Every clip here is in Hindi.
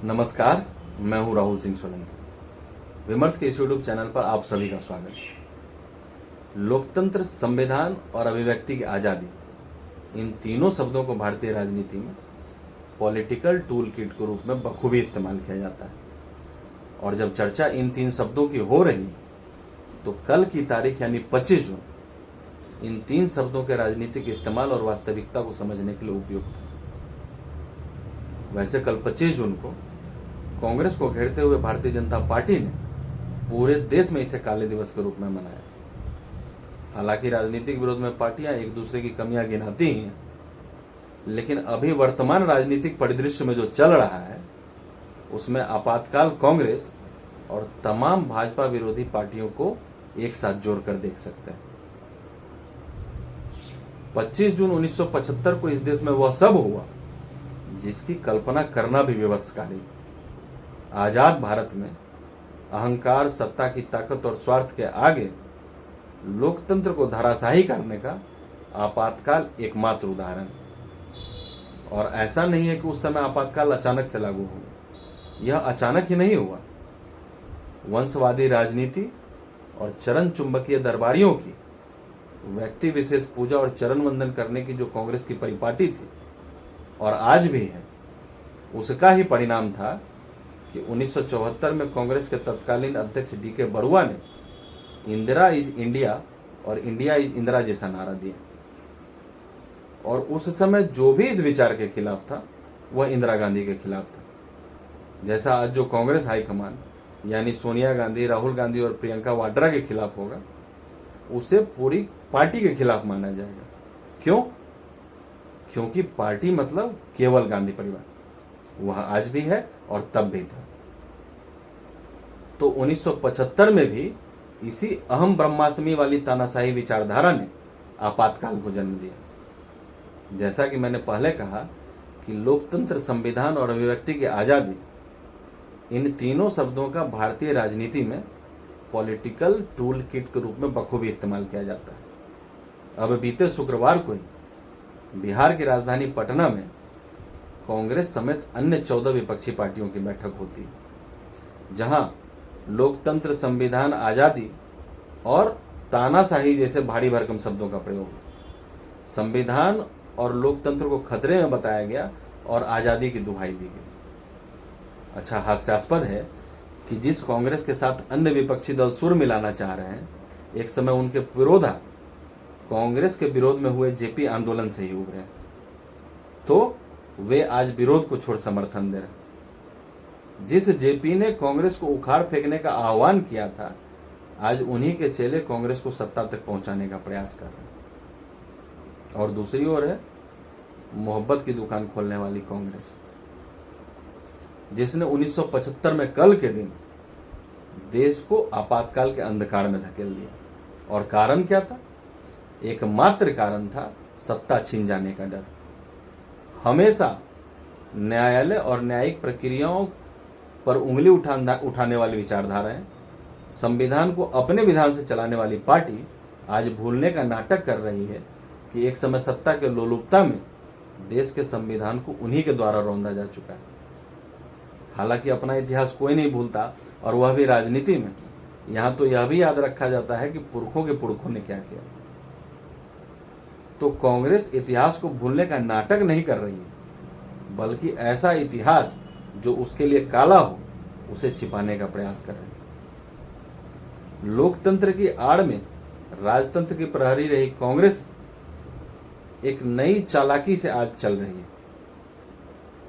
नमस्कार, मैं हूं राहुल सिंह सोलंकी। विमर्श के इस यूट्यूब चैनल पर आप सभी का स्वागत है। लोकतंत्र, संविधान और अभिव्यक्ति की आज़ादी, इन तीनों शब्दों को भारतीय राजनीति में पॉलिटिकल टूल किट के रूप में बखूबी इस्तेमाल किया जाता है। और जब चर्चा इन तीन शब्दों की हो रही तो कल की तारीख यानी 25 जून इन तीन शब्दों के राजनीतिक इस्तेमाल और वास्तविकता को समझने के लिए उपयुक्त है। वैसे कल 25 जून को कांग्रेस को घेरते हुए भारतीय जनता पार्टी ने पूरे देश में इसे काले दिवस के रूप में मनाया। हालांकि राजनीतिक विरोध में पार्टियां एक दूसरे की कमियां गिनाती ही हैं, लेकिन अभी वर्तमान राजनीतिक परिदृश्य में जो चल रहा है उसमें आपातकाल कांग्रेस और तमाम भाजपा विरोधी पार्टियों को एक साथ जोड़कर देख सकते हैं। 25 जून 1975 को इस देश में वह सब हुआ जिसकी कल्पना करना भी विवक्षकारी। आजाद भारत में अहंकार, सत्ता की ताकत और स्वार्थ के आगे लोकतंत्र को धराशायी करने का आपातकाल एकमात्र उदाहरण है। और ऐसा नहीं है कि उस समय आपातकाल अचानक से लागू हुआ। यह अचानक ही नहीं हुआ। वंशवादी राजनीति और चरण चुंबकीय दरबारियों की व्यक्ति विशेष पूजा और चरण वंदन करने की जो कांग्रेस की परिपाटी थी और आज भी है, उसका ही परिणाम था कि 1974 में कांग्रेस के तत्कालीन अध्यक्ष डीके बरुआ ने इंदिरा इज इंडिया और इंडिया इज इंदिरा जैसा नारा दिया। और उस समय जो भी इस विचार के खिलाफ था वह इंदिरा गांधी के खिलाफ था। जैसा आज जो कांग्रेस हाईकमान यानी सोनिया गांधी, राहुल गांधी और प्रियंका वाड्रा के खिलाफ होगा, उसे पूरी पार्टी के खिलाफ माना जाएगा। क्यों? क्योंकि पार्टी मतलब केवल गांधी परिवार, वह आज भी है और तब भी था। तो 1975 में भी इसी अहम ब्रह्मास्मि वाली तानाशाही विचारधारा ने आपातकाल को जन्म दिया। जैसा कि मैंने पहले कहा कि लोकतंत्र, संविधान और अभिव्यक्ति की आजादी, इन तीनों शब्दों का भारतीय राजनीति में पॉलिटिकल टूल किट के रूप में बखूबी इस्तेमाल किया जाता है। अब बीते शुक्रवार को ही बिहार की राजधानी पटना में कांग्रेस समेत अन्य 14 विपक्षी पार्टियों की बैठक होती है, जहां लोकतंत्र, संविधान, आजादी और तानाशाही जैसे भारी भरकम शब्दों का प्रयोग, संविधान और लोकतंत्र को खतरे में बताया गया और आजादी की दुहाई दी गई। अच्छा, हास्यास्पद है कि जिस कांग्रेस के साथ अन्य विपक्षी दल सुर मिलाना चाह रहे हैं, एक समय उनके विरोधा कांग्रेस के विरोध में हुए जेपी आंदोलन से ही उभरे, तो वे आज विरोध को छोड़ समर्थन दे रहे। जिस जेपी ने कांग्रेस को उखाड़ फेंकने का आह्वान किया था, आज उन्हीं के चेले कांग्रेस को सत्ता तक पहुंचाने का प्रयास कर रहे हैं। और दूसरी ओर है मोहब्बत की दुकान खोलने वाली कांग्रेस, जिसने 1975 में कल के दिन देश को आपातकाल के अंधकार में धकेल दिया। और कारण क्या था? एकमात्र कारण था सत्ता छीन जाने का डर। हमेशा न्यायालय और न्यायिक प्रक्रियाओं पर उंगली उठाने वाली विचारधाराएं, संविधान को अपने विधान से चलाने वाली पार्टी आज भूलने का नाटक कर रही है कि एक समय सत्ता के लोलुपता में देश के संविधान को उन्हीं के द्वारा रौंदा जा चुका है। हालांकि अपना इतिहास कोई नहीं भूलता, और वह भी राजनीति में। यहां तो यह भी याद रखा जाता है कि पुरखों के पुरखों ने क्या किया। तो कांग्रेस इतिहास को भूलने का नाटक नहीं कर रही है, बल्कि ऐसा इतिहास जो उसके लिए काला हो उसे छिपाने का प्रयास कर रही है। लोकतंत्र की आड़ में राजतंत्र की प्रहरी रही कांग्रेस एक नई चालाकी से आज चल रही है।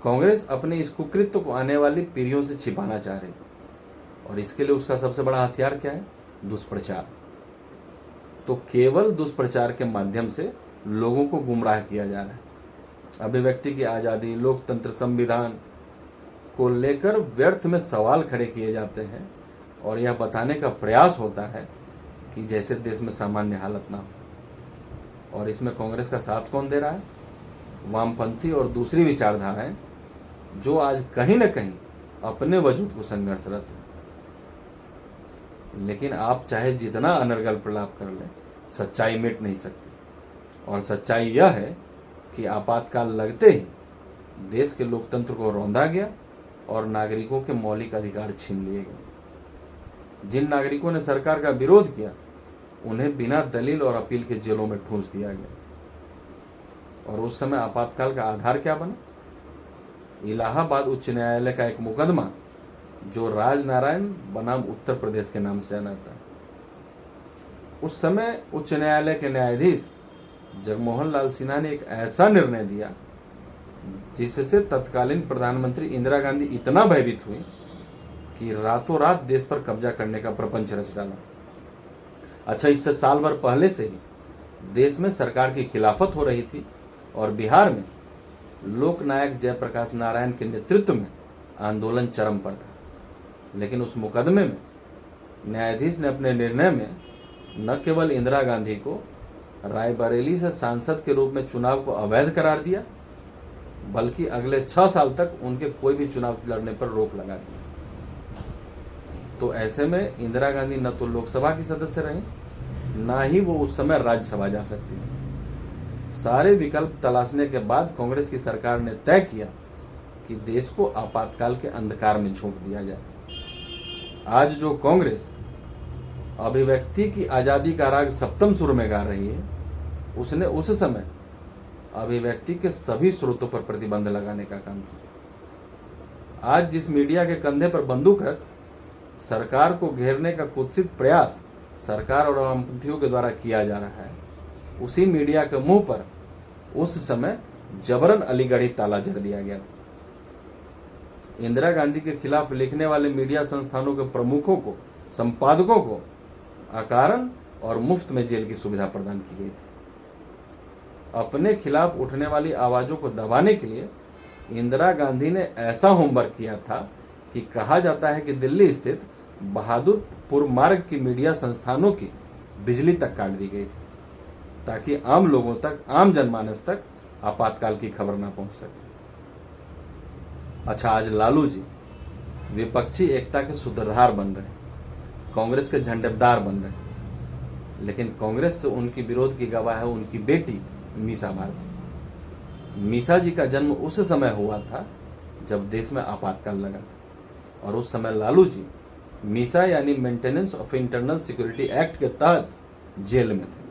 कांग्रेस अपने इस कुकृत्य को आने वाली पीढ़ियों से छिपाना चाह रही है, और इसके लिए उसका सबसे बड़ा हथियार क्या है? दुष्प्रचार। तो केवल दुष्प्रचार के माध्यम से लोगों को गुमराह किया जा रहा है। अभिव्यक्ति की आजादी, लोकतंत्र, संविधान को लेकर व्यर्थ में सवाल खड़े किए जाते हैं, और यह बताने का प्रयास होता है कि जैसे देश में सामान्य हालत ना हो। और इसमें कांग्रेस का साथ कौन दे रहा है? वामपंथी और दूसरी विचारधाराएं, जो आज कहीं न कहीं अपने वजूद को संघर्षरत है। लेकिन आप चाहे जितना अनर्गल प्रलाप कर लें, सच्चाई मिट नहीं सकती। और सच्चाई यह है कि आपातकाल लगते ही देश के लोकतंत्र को रौंदा गया और नागरिकों के मौलिक अधिकार छीन लिए गए। जिन नागरिकों ने सरकार का विरोध किया उन्हें बिना दलील और अपील के जेलों में ठूंस दिया गया। और उस समय आपातकाल का आधार क्या बना? इलाहाबाद उच्च न्यायालय का एक मुकदमा जो राजनारायण बनाम उत्तर प्रदेश के नाम से जाना था। उस समय उच्च न्यायालय के न्यायाधीश जगमोहन लाल सिन्हा ने एक ऐसा निर्णय दिया जिससे तत्कालीन प्रधानमंत्री इंदिरा गांधी इतना भयभीत हुई कि रातों रात देश पर कब्जा करने का प्रपंच रच डाला। अच्छा, इससे साल भर पहले से ही देश में सरकार की खिलाफत हो रही थी और बिहार में लोकनायक जयप्रकाश नारायण के नेतृत्व में आंदोलन चरम पर था। लेकिन उस मुकदमे में न्यायाधीश ने अपने निर्णय में न केवल इंदिरा गांधी को रायबरेली से सांसद के रूप में चुनाव को अवैध करार दिया, बल्कि अगले 6 साल तक उनके कोई भी चुनाव लड़ने पर रोक लगा दी। तो ऐसे में इंदिरा गांधी न तो लोकसभा की सदस्य रही, ना ही वो उस समय राज्यसभा जा सकती थी। सारे विकल्प तलाशने के बाद कांग्रेस की सरकार ने तय किया कि देश को आपातकाल के अंधकार में झोंक दिया जाए। आज जो कांग्रेस अभिव्यक्ति की आजादी का राग सप्तम सुर में गा रही है, उसने उस समय अभिव्यक्ति के सभी स्रोतों पर प्रतिबंध लगाने का काम किया। आज जिस मीडिया के कंधे पर बंदूक रख सरकार को घेरने का कुत्सित प्रयास सरकार और वामपंथियों के द्वारा किया जा रहा है, उसी मीडिया के मुंह पर उस समय जबरन अलीगढ़ी ताला जड़ दिया गया था। इंदिरा गांधी के खिलाफ लिखने वाले मीडिया संस्थानों के प्रमुखों को, संपादकों को अकारण और मुफ्त में जेल की सुविधा प्रदान की गई थी। अपने खिलाफ उठने वाली आवाजों को दबाने के लिए इंदिरा गांधी ने ऐसा होमवर्क किया था कि कहा जाता है कि दिल्ली स्थित बहादुरपुर मार्ग की मीडिया संस्थानों की बिजली तक काट दी गई थी ताकि आम लोगों तक, आम जनमानस तक आपातकाल की खबर ना पहुंच सके। अच्छा, आज लालू जी विपक्षी एकता के सूत्रधार बन रहे, कांग्रेस के झंडेदार बन रहे, लेकिन कांग्रेस से उनकी विरोध की गवाह है उनकी बेटी मीसा भारती। मीसा जी का जन्म उस समय हुआ था जब देश में आपातकाल लगा था और उस समय लालू जी मीसा यानी maintenance of internal security act के तहत जेल में थे।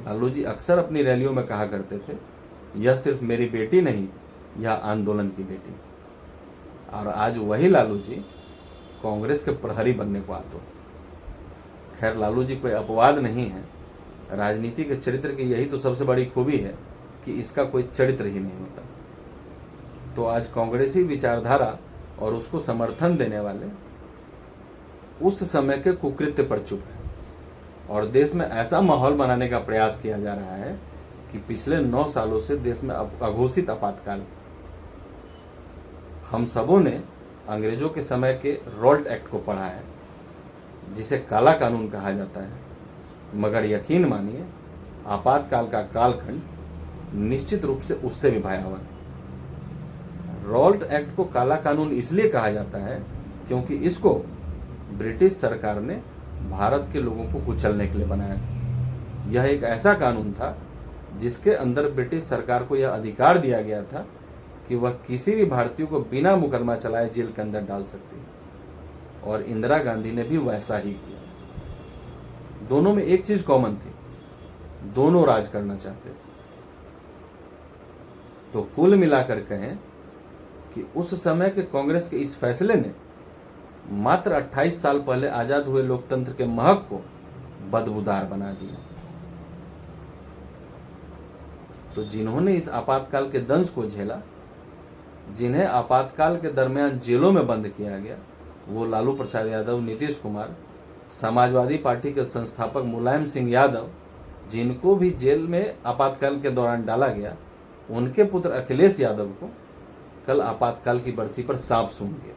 लालू जी अक्सर अपनी रैलियों में कहा करते थे, यह सिर्फ मेरी बेटी नहीं, यह आंदोलन की बेटी। और आज वही लालू जी कांग्रेस के प्रहरी बनने को आते। खैर, लालू जी कोई अपवाद नहीं है। राजनीति के चरित्र की यही तो सबसे बड़ी खूबी है कि इसका कोई चरित्र ही नहीं होता। तो आज कांग्रेसी विचारधारा और उसको समर्थन देने वाले उस समय के कुकृत्य पर चुप है और देश में ऐसा माहौल बनाने का प्रयास किया जा रहा है कि पिछले 9 सालों से देश में अघोषित आपातकाल। हम सबों ने अंग्रेजों के समय के रॉल्ट एक्ट को पढ़ा है जिसे काला कानून कहा जाता है, मगर यकीन मानिए आपातकाल का कालखंड निश्चित रूप से उससे भी भयावह है। रॉल्ट एक्ट को काला कानून इसलिए कहा जाता है क्योंकि इसको ब्रिटिश सरकार ने भारत के लोगों को कुचलने के लिए बनाया था। यह एक ऐसा कानून था जिसके अंदर ब्रिटिश सरकार को यह अधिकार दिया गया था कि वह किसी भी भारतीय को बिना मुकदमा चलाए जेल के अंदर डाल सकती है और इंदिरा गांधी ने भी वैसा ही किया। दोनों में एक चीज कॉमन थी, दोनों राज करना चाहते थे। तो कुल मिलाकर कहें कि उस समय के कांग्रेस के इस फैसले ने मात्र 28 साल पहले आजाद हुए लोकतंत्र के महक को बदबूदार बना दिया। तो जिन्होंने इस आपातकाल के दंश को झेला, जिन्हें आपातकाल के दरमियान जेलों में बंद किया गया, वो लालू प्रसाद यादव, नीतीश कुमार, समाजवादी पार्टी के संस्थापक मुलायम सिंह यादव, जिनको भी जेल में आपातकाल के दौरान डाला गया, उनके पुत्र अखिलेश यादव को कल आपातकाल की बरसी पर सांप सूंघ गया।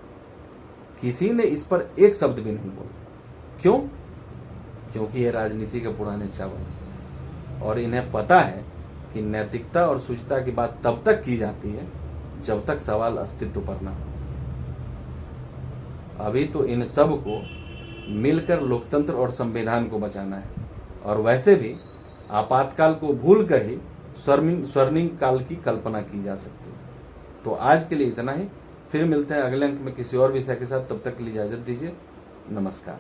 किसी ने इस पर एक शब्द भी नहीं बोला। क्यों? क्योंकि ये राजनीति के पुराने चावल और इन्हें पता है कि नैतिकता और शुचिता की बात तब तक की जाती है जब तक सवाल अस्तित्व पर ना हो। अभी तो इन सब को मिलकर लोकतंत्र और संविधान को बचाना है और वैसे भी आपातकाल को भूलकर ही स्वर्णिम काल की कल्पना की जा सकती है। तो आज के लिए इतना ही। फिर मिलते हैं अगले अंक में किसी और विषय के साथ। तब तक के लिए इजाजत दीजिए। नमस्कार।